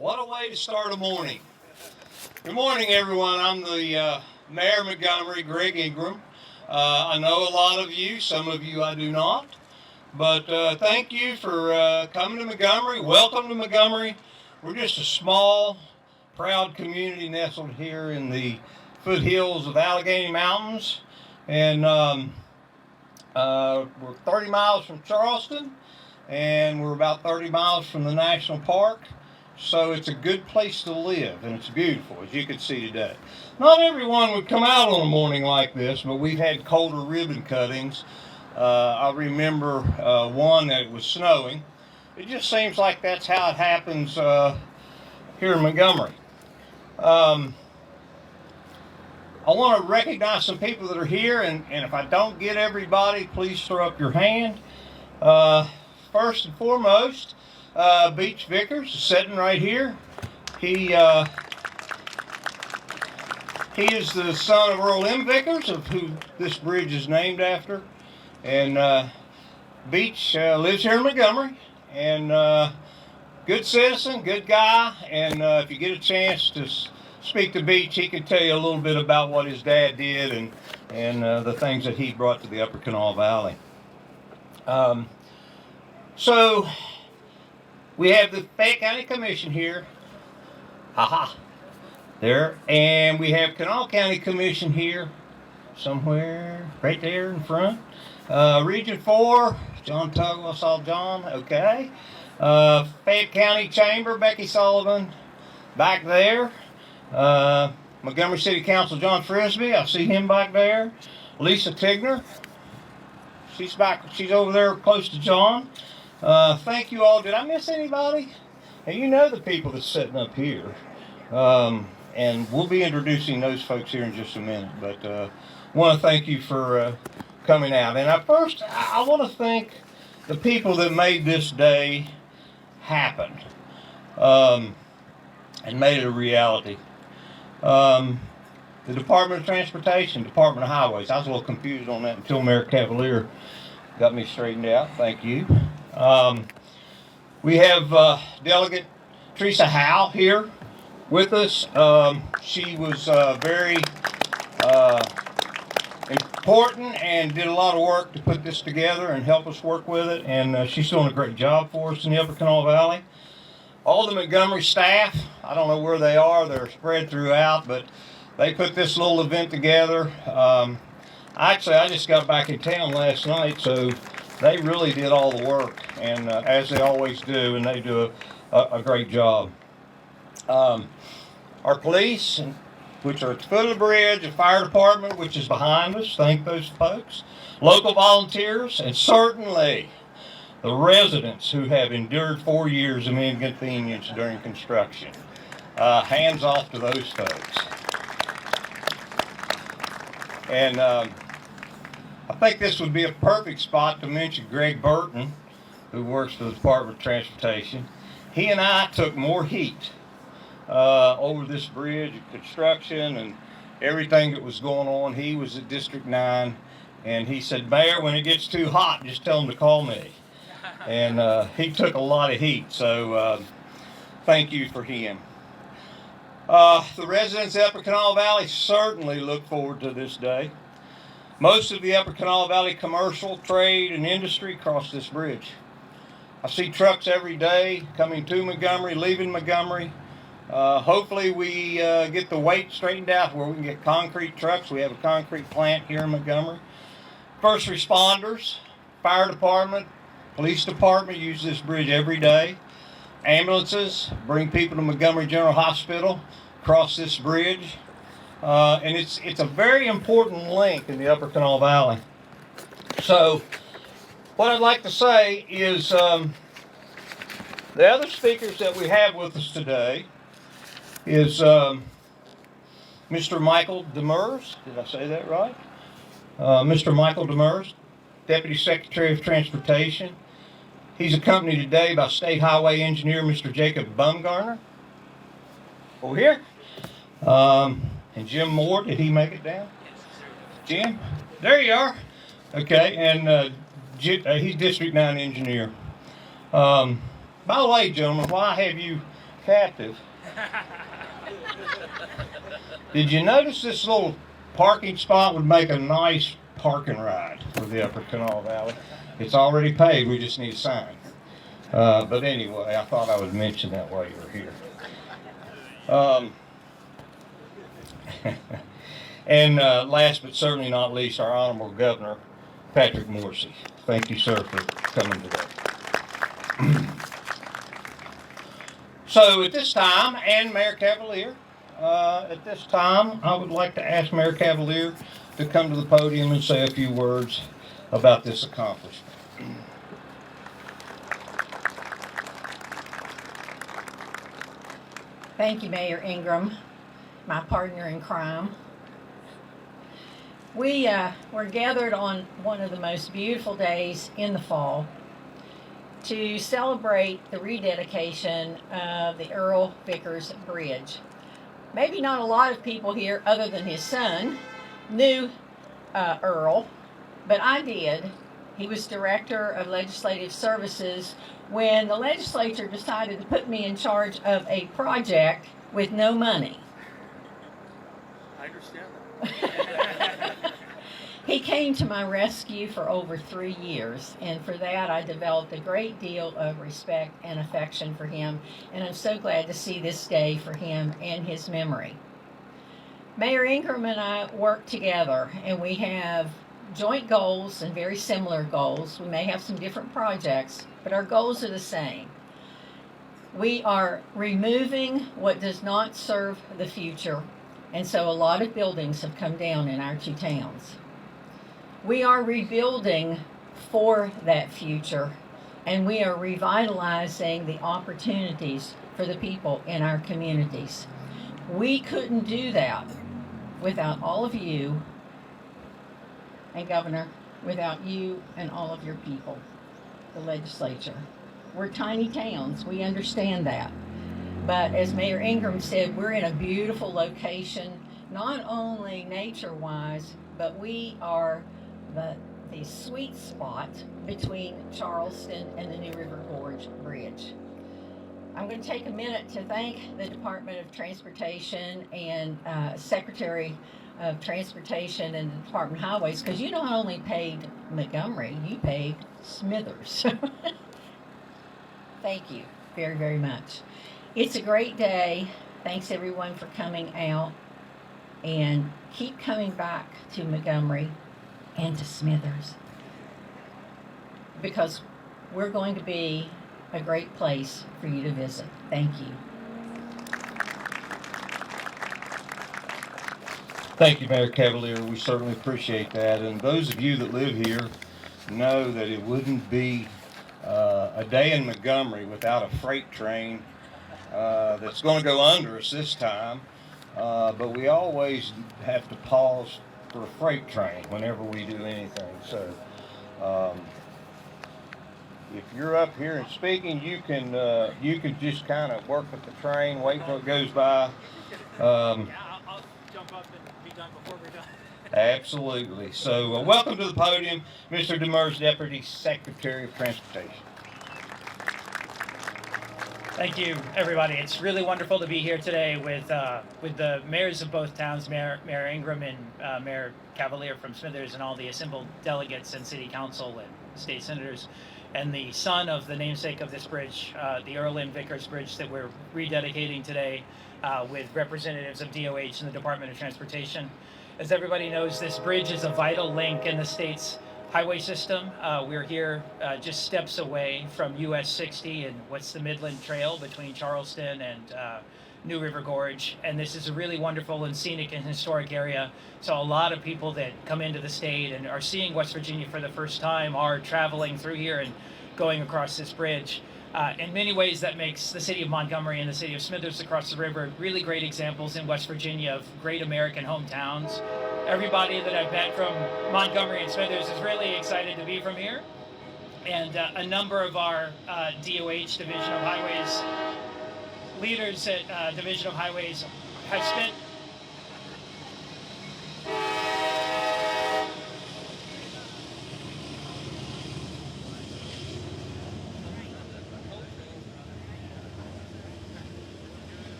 What a way to start a morning. Good morning, everyone. I'm the Mayor of Montgomery, Greg Ingram. I know a lot of you, some of you I do not. But thank you for coming to Montgomery. Welcome to Montgomery. We're just a small, proud community nestled here in the foothills of Allegheny Mountains. And we're 30 miles from Charleston, and we're about 30 miles from the National Park. So it's a good place to live, and it's beautiful, as you can see today. Not everyone would come out on a morning like this, but we've had colder ribbon cuttings. I remember one that it was snowing. It just seems like that's how it happens here in Montgomery. I want to recognize some people that are here, and if I don't get everybody, please throw up your hand. First and foremost, Beach Vickers is sitting right here. He is the son of Earl M. Vickers, of who this bridge is named after. And Beach lives here in Montgomery, and good citizen, good guy. And if you get a chance to speak to Beach, he can tell you a little bit about what his dad did and the things that he brought to the Upper Kanawha Valley. So we have the Fayette County Commission here, there, and we have Kanawha County Commission here, somewhere right there in front. Region 4, John Tuggle, I saw John, okay. Fayette County Chamber, Becky Sullivan, back there. Montgomery City Council, John Frisbee, I see him back there. Lisa Tigner, she's over there close to John. Thank you all. Did I miss anybody? And you know the people that's sitting up here. And we'll be introducing those folks here in just a minute. But want to thank you for coming out. And I want to thank the people that made this day happen and made it a reality. The Department of Transportation, Department of Highways. I was a little confused on that until Mayor Cavalier got me straightened out. Thank you. We have Delegate Teresa Howe here with us. She was very important and did a lot of work to put this together and help us work with it. And she's doing a great job for us in the Upper Kanawha Valley. All the Montgomery staff, I don't know where they are. They're spread throughout, but they put this little event together. Actually, I just got back in town last night, so they really did all the work, and as they always do, and they do a great job. Our police, which are at the foot of the bridge, the fire department, which is behind us, thank those folks, local volunteers, and certainly the residents who have endured 4 years of inconvenience during construction. Hands off to those folks. And I think this would be a perfect spot to mention Greg Burton, who works for the Department of Transportation. He and I took more heat over this bridge and construction and everything that was going on. He was at District 9, and he said, Mayor, when it gets too hot, just tell him to call me. And he took a lot of heat, so thank you for him. The residents of Upper Kanawha Valley certainly look forward to this day. Most of the Upper Kanawha Valley commercial, trade, and industry cross this bridge. I see trucks every day coming to Montgomery, leaving Montgomery. Hopefully we get the weight straightened out where we can get concrete trucks. We have a concrete plant here in Montgomery. First responders, fire department, police department use this bridge every day. Ambulances bring people to Montgomery General Hospital, cross this bridge. And it's a very important link in the Upper Kanawha Valley. So what I'd like to say is the other speakers that we have with us today is Mr. Michael Demers. Did I say that right? Mr. Michael Demers, Deputy Secretary of Transportation. He's accompanied today by State Highway Engineer Mr. Jacob Bumgarner. Over here. And Jim Moore, did he make it down? Jim? There you are. Okay, and he's District 9 engineer. By the way, gentlemen, while I have you captive. Did you notice this little parking spot would make a nice parking ride for the Upper Kanawha Valley? It's already paid, we just need a sign. But anyway, I thought I would mention that while you were here. And last but certainly not least, our Honorable Governor, Patrick Morrisey. Thank you, sir, for coming today. So at this time, and Mayor Cavalier, at this time, I would like to ask Mayor Cavalier to come to the podium and say a few words about this accomplishment. Thank you, Mayor Ingram, my partner in crime. We were gathered on one of the most beautiful days in the fall to celebrate the rededication of the Earl Vickers Bridge. Maybe not a lot of people here, other than his son, knew Earl, but I did. He was Director of Legislative Services when the legislature decided to put me in charge of a project with no money. I understand that. He came to my rescue for over 3 years, and for that I developed a great deal of respect and affection for him, and I'm so glad to see this day for him and his memory. Mayor Ingram and I work together, and we have joint goals and very similar goals. We may have some different projects, but our goals are the same. We are removing what does not serve the future, and so a lot of buildings have come down in our two towns. We are rebuilding for that future, and we are revitalizing the opportunities for the people in our communities. We couldn't do that without all of you, and Governor, without you and all of your people, the legislature. We're tiny towns, we understand that. But as Mayor Ingram said, we're in a beautiful location, not only nature-wise, but we are the sweet spot between Charleston and the New River Gorge Bridge. I'm going to take a minute to thank the Department of Transportation and Secretary of Transportation and the Department of Highways, because you not only paid Montgomery, you paid Smithers. Thank you very, very much. It's a great day. Thanks everyone for coming out, and keep coming back to Montgomery and to Smithers, because we're going to be a great place for you to visit. Thank you. Thank you, Mayor Cavalier. We certainly appreciate that. And those of you that live here know that it wouldn't be a day in Montgomery without a freight train that's going to go under us this time. But we always have to pause for a freight train whenever we do anything. So if you're up here and speaking, you can just kind of work with the train, wait till it goes by. I'll jump up and be done before we're done. Absolutely. So welcome to the podium, Mr. Demers, Deputy Secretary of Transportation. Thank you, everybody. It's really wonderful to be here today with the mayors of both towns, Mayor Ingram and Mayor Cavalier from Smithers, and all the assembled delegates and city council and state senators, and the son of the namesake of this bridge, the Earl Vickers Bridge that we're rededicating today, with representatives of DOH and the Department of Transportation. As everybody knows, this bridge is a vital link in the state's highway system. We're here just steps away from US 60 and what's the Midland Trail between Charleston and New River Gorge. And this is a really wonderful and scenic and historic area. So a lot of people that come into the state and are seeing West Virginia for the first time are traveling through here and going across this bridge. In many ways, that makes the city of Montgomery and the city of Smithers across the river really great examples in West Virginia of great American hometowns. Everybody that I've met from Montgomery and Smithers is really excited to be from here. And a number of our DOH, Division of Highways, leaders at Division of Highways have spent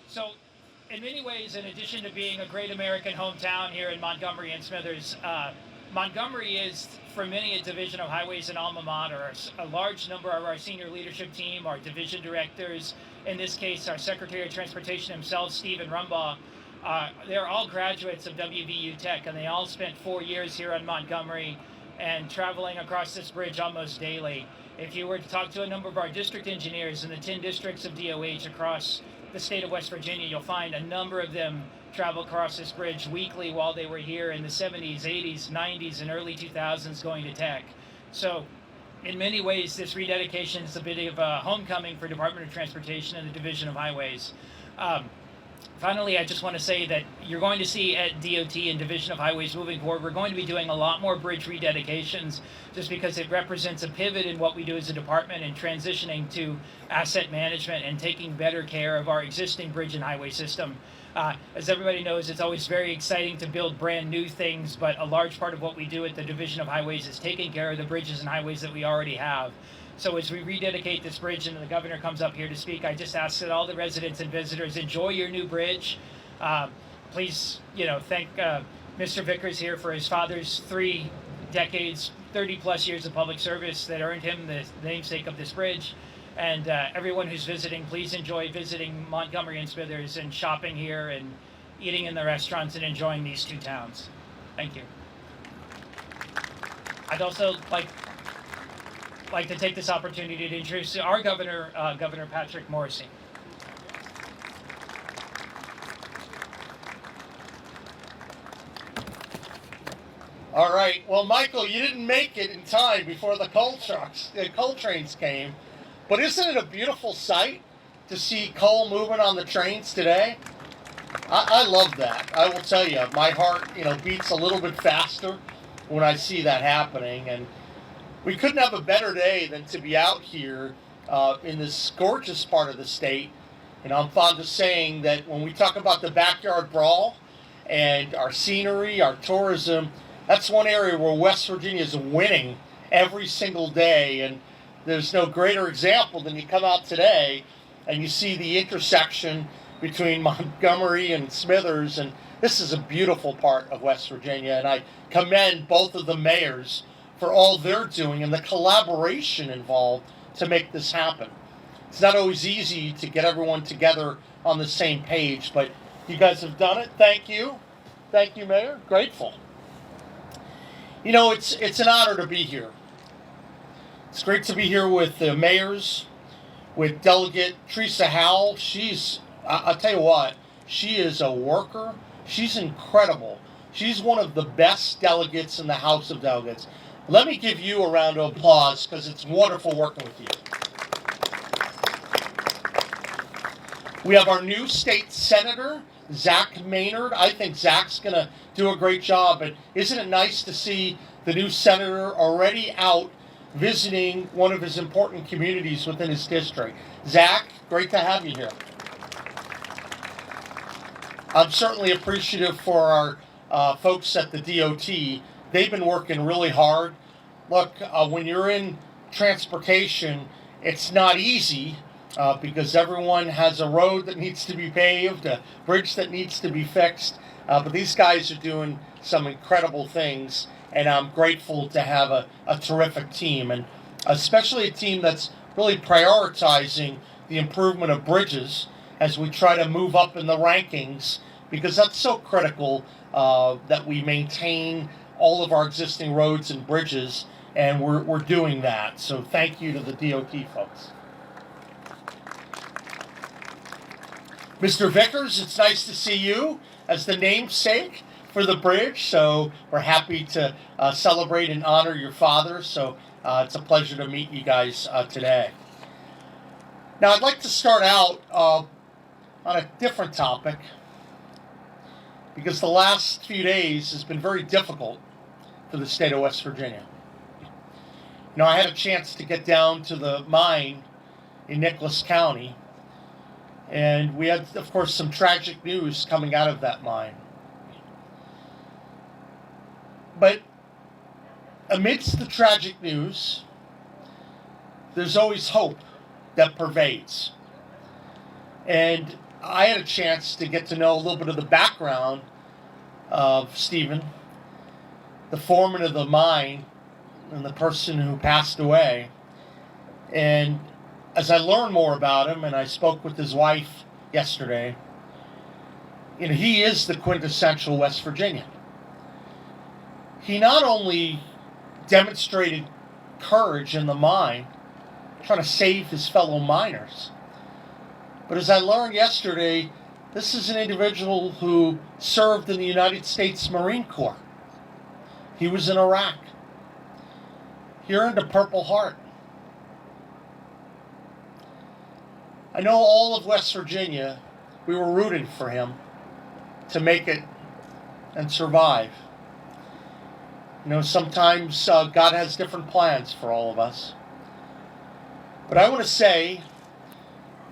So, in many ways, in addition to being a great American hometown here in Montgomery and Smithers, Montgomery is, for many, a division of highways and alma mater. A large number of our senior leadership team, our division directors, in this case, our Secretary of Transportation himself, Stephen Rumbaugh, they're all graduates of WVU Tech, and they all spent 4 years here in Montgomery and traveling across this bridge almost daily. If you were to talk to a number of our district engineers in the 10 districts of DOH across the state of West Virginia, you'll find a number of them travel across this bridge weekly while they were here in the 70s, 80s, 90s, and early 2000s going to Tech. So in many ways, this rededication is a bit of a homecoming for Department of Transportation and the Division of Highways. Finally, I just want to say that you're going to see at DOT and Division of Highways moving forward, we're going to be doing a lot more bridge rededications just because it represents a pivot in what we do as a department and transitioning to asset management and taking better care of our existing bridge and highway system. As everybody knows, it's always very exciting to build brand new things, but a large part of what we do at the Division of Highways is taking care of the bridges and highways that we already have. So as we rededicate this bridge and the governor comes up here to speak, I just ask that all the residents and visitors enjoy your new bridge. Please, thank Mr. Vickers here for his father's 3 decades, 30 plus years of public service that earned him the namesake of this bridge. And everyone who's visiting, please enjoy visiting Montgomery and Smithers and shopping here and eating in the restaurants and enjoying these 2 towns. Thank you. I'd also like to take this opportunity to introduce our governor, Governor Patrick Morrisey. All right. Well, Michael, you didn't make it in time before the coal trains came, but isn't it a beautiful sight to see coal moving on the trains today? I love that. I will tell you, my heart, beats a little bit faster when I see that happening, and we couldn't have a better day than to be out here in this gorgeous part of the state. I'm fond of saying that when we talk about the backyard brawl and our scenery, our tourism, that's one area where West Virginia is winning every single day. And there's no greater example than you come out today and you see the intersection between Montgomery and Smithers. And this is a beautiful part of West Virginia. And I commend both of the mayors for all they're doing and the collaboration involved to make this happen. It's not always easy to get everyone together on the same page, but you guys have done it. Thank you. Thank you, Mayor. Grateful. It's an honor to be here. It's great to be here with the mayors, with Delegate Teresa Howell. I'll tell you what, she is a worker. She's incredible. She's one of the best delegates in the House of Delegates. Let me give you a round of applause because it's wonderful working with you. We have our new state senator, Zach Maynard. I think Zach's going to do a great job. And isn't it nice to see the new senator already out visiting one of his important communities within his district? Zach, great to have you here. I'm certainly appreciative for our folks at the DOT. They've been working really hard. Look, when you're in transportation, it's not easy because everyone has a road that needs to be paved, a bridge that needs to be fixed. But these guys are doing some incredible things, and I'm grateful to have a terrific team, and especially a team that's really prioritizing the improvement of bridges as we try to move up in the rankings, because that's so critical that we maintain all of our existing roads and bridges, and we're doing that. So thank you to the DOT folks. Mr. Vickers, it's nice to see you as the namesake for the bridge. So we're happy to celebrate and honor your father. So it's a pleasure to meet you guys today. Now I'd like to start out on a different topic, because the last few days has been very difficult for the state of West Virginia. I had a chance to get down to the mine in Nicholas County, and we had, of course, some tragic news coming out of that mine. But amidst the tragic news, there's always hope that pervades. And I had a chance to get to know a little bit of the background of Stephen, the foreman of the mine, and the person who passed away. And as I learned more about him, and I spoke with his wife yesterday, he is the quintessential West Virginian. He not only demonstrated courage in the mine, trying to save his fellow miners, but as I learned yesterday, this is an individual who served in the United States Marine Corps. He was in Iraq. He earned a Purple Heart. I know all of West Virginia, we were rooting for him to make it and survive. Sometimes God has different plans for all of us. But I want to say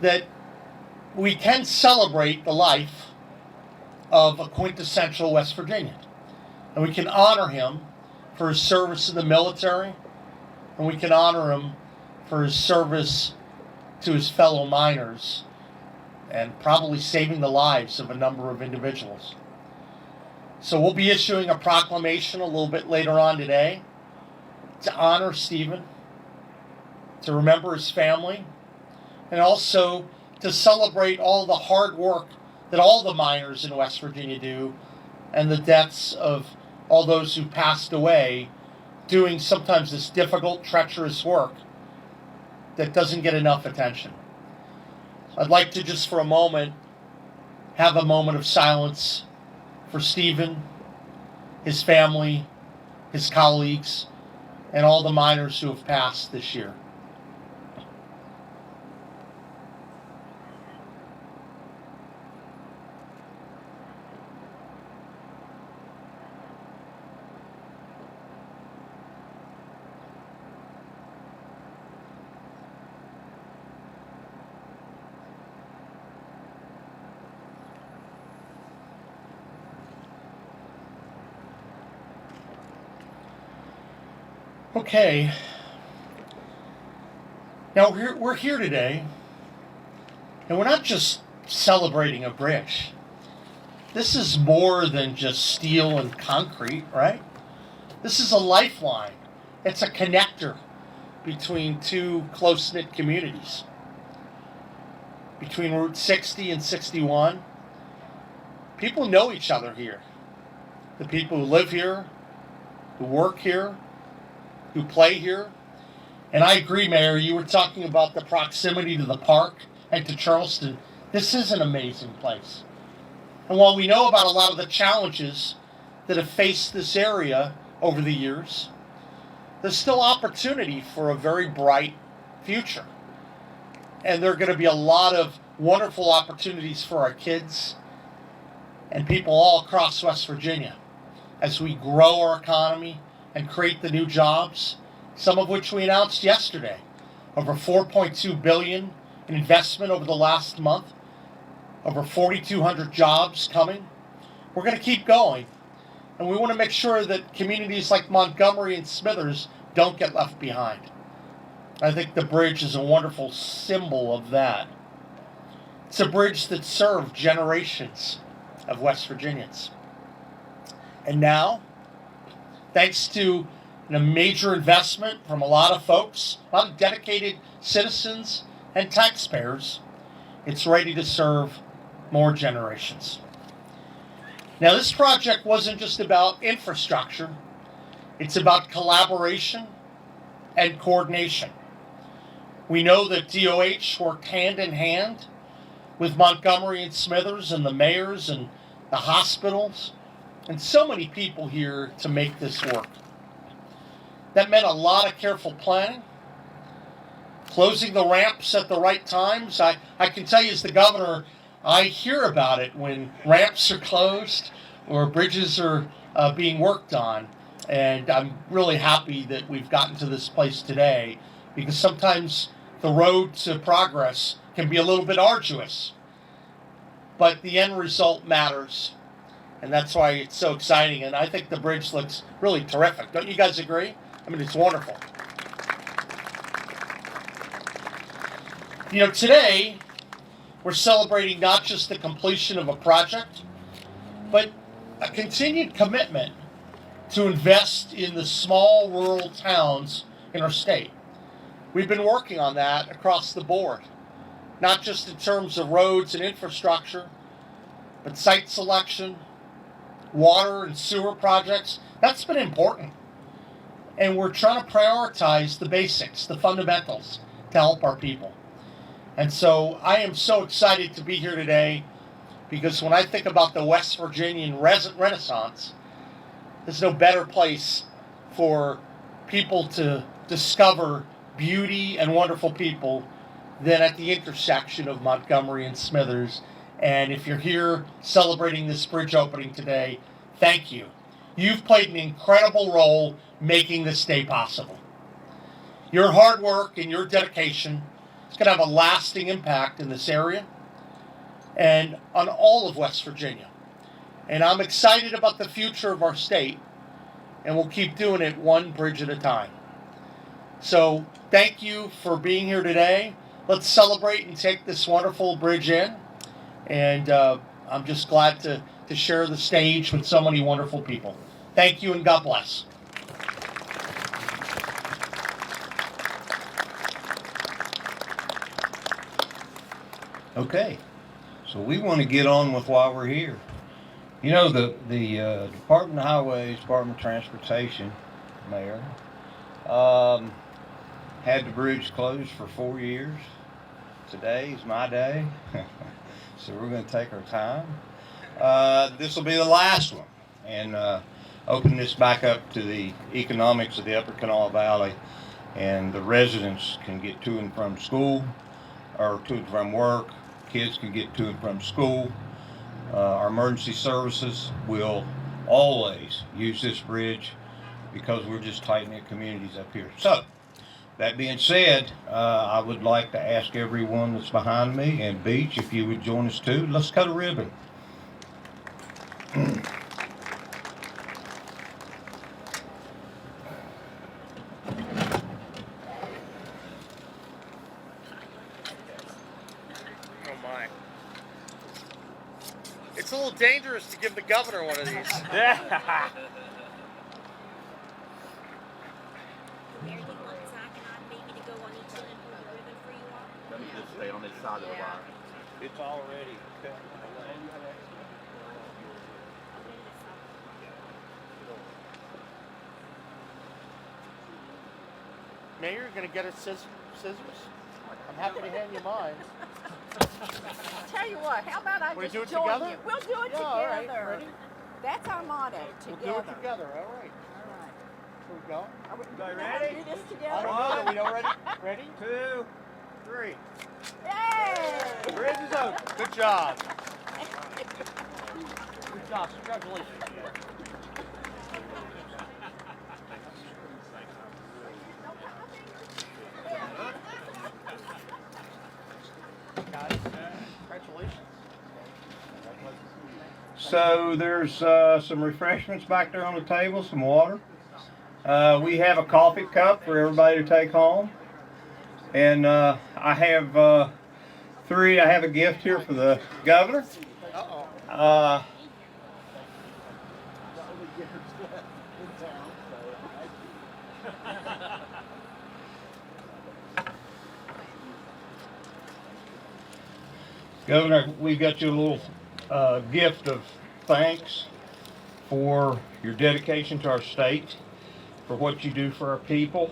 that we can celebrate the life of a quintessential West Virginian. And we can honor him for his service in the military, and we can honor him for his service to his fellow miners, and probably saving the lives of a number of individuals. So we'll be issuing a proclamation a little bit later on today to honor Stephen, to remember his family, and also to celebrate all the hard work that all the miners in West Virginia do, and the deaths of all those who passed away doing sometimes this difficult, treacherous work that doesn't get enough attention. I'd like to just for a moment have a moment of silence for Stephen, his family, his colleagues, and all the miners who have passed this year. Okay, now we're here today, and we're not just celebrating a bridge. This is more than just steel and concrete, right? This is a lifeline. It's a connector between two close-knit communities. Between Route 60 and 61, people know each other here. The people who live here, who work here, who play here. And I agree, Mayor, you were talking about the proximity to the park and to Charleston. This is an amazing place. And while we know about a lot of the challenges that have faced this area over the years, there's still opportunity for a very bright future. And there are going to be a lot of wonderful opportunities for our kids and people all across West Virginia as we grow our economy and create the new jobs, some of which we announced yesterday. Over $4.2 billion in investment over the last month, over 4,200 jobs coming. We're going to keep going, and we want to make sure that communities like Montgomery and Smithers don't get left behind. I think the bridge is a wonderful symbol of that. It's a bridge that served generations of West Virginians. And now, thanks to a major investment from a lot of folks, a lot of dedicated citizens and taxpayers, it's ready to serve more generations. Now, this project wasn't just about infrastructure. It's about collaboration and coordination. We know that DOH worked hand in hand with Montgomery and Smithers and the mayors and the hospitals and so many people here to make this work. That meant a lot of careful planning, closing the ramps at the right times. I can tell you as the governor, I hear about it when ramps are closed or bridges are being worked on. And I'm really happy that we've gotten to this place today, because sometimes the road to progress can be a little bit arduous. But the end result matters. And that's why it's so exciting. And I think the bridge looks really terrific. Don't you guys agree? I mean, it's wonderful. Today, we're celebrating not just the completion of a project, but a continued commitment to invest in the small rural towns in our state. We've been working on that across the board, not just in terms of roads and infrastructure, but site selection, water and sewer projects. That's been important. And we're trying to prioritize the basics, the fundamentals, to help our people. And so I am so excited to be here today, because when I think about the West Virginian Renaissance, there's no better place for people to discover beauty and wonderful people than at the intersection of Montgomery and Smithers. And if you're here celebrating this bridge opening today, thank you. You've played an incredible role making this day possible. Your hard work and your dedication is going to have a lasting impact in this area and on all of West Virginia. And I'm excited about the future of our state, and we'll keep doing it one bridge at a time. So thank you for being here today. Let's celebrate and take this wonderful bridge in. And I'm just glad to share the stage with so many wonderful people. Thank you, and God bless. Okay, so we want to get on with why we're here. You know, the Department of Highways, Department of Transportation, Mayor, had the bridge closed for 4 years. Today is my day, so we're going to take our time. This will be the last one, and open this back up to the economics of the Upper Kanawha Valley, and the residents can get to and from school, or to and from work. Kids can get to and from school. Our emergency services will always use this bridge because we're just tight-knit communities up here. So, that being said, I would like to ask everyone that's behind me, and Beach, if you would join us too. Let's cut a ribbon. It's a little dangerous to give the governor one of these. Mayor, do you want Zach and I maybe to go on each end and hold the ribbon for you all? Let me just stay on this side of the line. It's already cut. Mayor, you're going to get us scissors? I'm happy to hand you mine. Tell you what, how about I Wanna just do it join together? you? We'll do it Yeah, together. all right. Ready? That's our motto, We'll together. do it together. All right. All right. Here we go. Are we Guys know how to ready? do this I together? don't know. Are we all ready? Ready? 2, 3. Yay! Bridge is open. Good job. Good job. Congratulations. Congratulations. So there's some refreshments back there on the table, some water. We have a coffee cup for everybody to take home. And I have 3. I have a gift here for the governor. Uh-oh. Governor, we got you a little gift of thanks for your dedication to our state, for what you do for our people,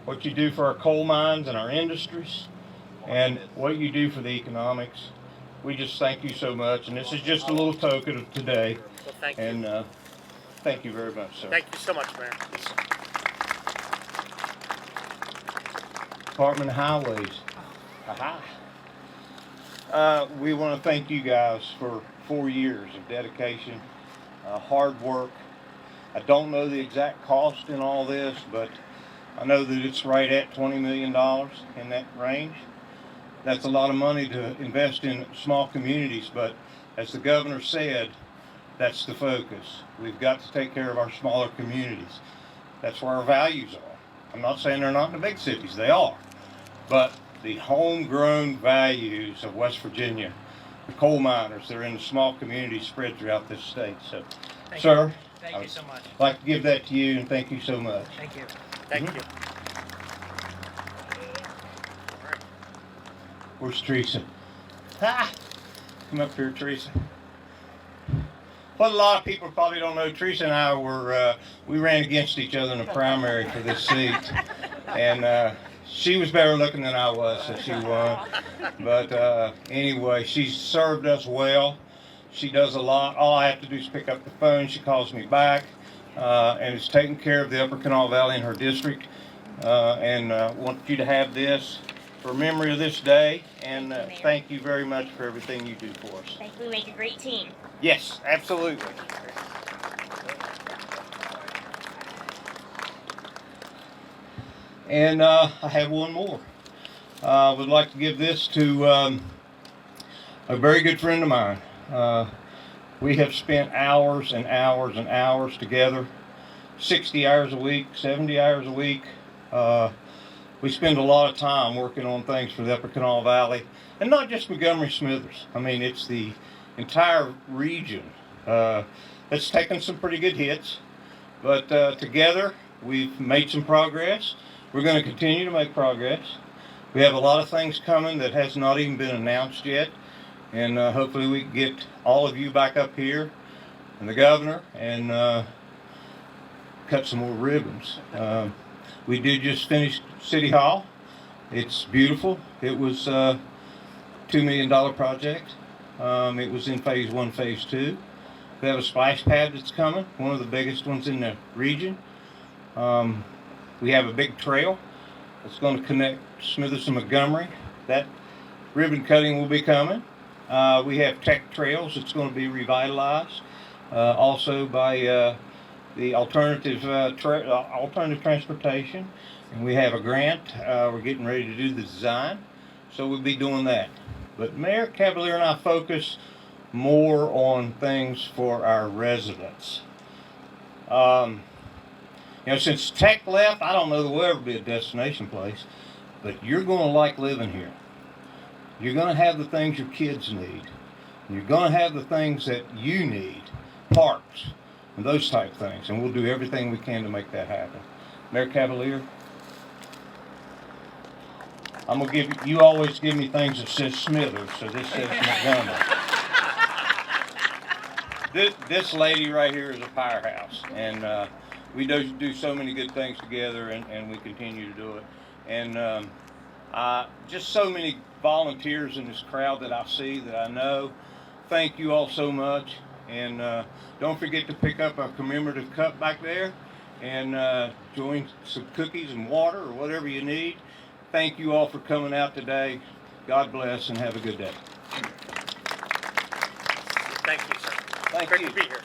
what you do for our coal mines and our industries, and what you do for the economics. We just thank you so much, and this is just a little token of today. Well, thank you. And thank you very much, sir. Thank you so much, Mayor. Department of Highways. Aha. We want to thank you guys for 4 years of dedication, hard work. I don't know the exact cost in all this, but I know that it's right at $20 million in that range. That's a lot of money to invest in small communities, but as the governor said, that's the focus. We've got to take care of our smaller communities. That's where our values are. I'm not saying they're not in the big cities, they are. But the homegrown values of West Virginia, the coal miners that are in the small communities spread throughout this state. So, Thank sir, you. Thank you so much. I'd like to give that to you, and thank you so much. Thank you. Thank Mhm. you. Where's Teresa? Ah, come up here, Teresa. What a lot of people probably don't know, Teresa and I we ran against each other in the primary for this seat. And she was better looking than I was, so she won. But anyway, she's served us well. She does a lot. All I have to do is pick up the phone. She calls me back, and is taking care of the Upper Kanawha Valley in her district. And want you to have this for memory of this day. And thank you very much for everything you do for us. Thank you. We make a great team. Yes, absolutely. And I have one more. I would like to give this to a very good friend of mine. We have spent hours and hours and hours together, 60 hours a week, 70 hours a week. We spend a lot of time working on things for the Upper Kanawha Valley, and not just Montgomery Smithers. I mean, it's the entire region that's taken some pretty good hits. But together, we've made some progress. We're going to continue to make progress. We have a lot of things coming that has not even been announced yet. And hopefully we can get all of you back up here and the governor and cut some more ribbons. We did just finish City Hall. It's beautiful. It was a $2 million project. It was in phase 1, phase 2. We have a splash pad that's coming, one of the biggest ones in the region. We have a big trail that's going to connect Smithers and Montgomery. That ribbon cutting will be coming. We have tech trails that's going to be revitalized, also by the alternative transportation. And we have a grant. We're getting ready to do the design, so we'll be doing that. But Mayor Cavalier and I focus more on things for our residents. Since tech left, I don't know that we'll ever be a destination place, but you're going to like living here. You're going to have the things your kids need. You're going to have the things that you need, parks, and those type things, and we'll do everything we can to make that happen. Mayor Cavalier, I'm going to give you always give me things that says Smithers, so this says Montgomery. This lady right here is a powerhouse, and we do so many good things together, and we continue to do it. And just so many volunteers in this crowd that I see, that I know. Thank you all so much. And don't forget to pick up a commemorative cup back there and join some cookies and water or whatever you need. Thank you all for coming out today. God bless and have a good day. Thank you, sir. Thank Great you. to be here.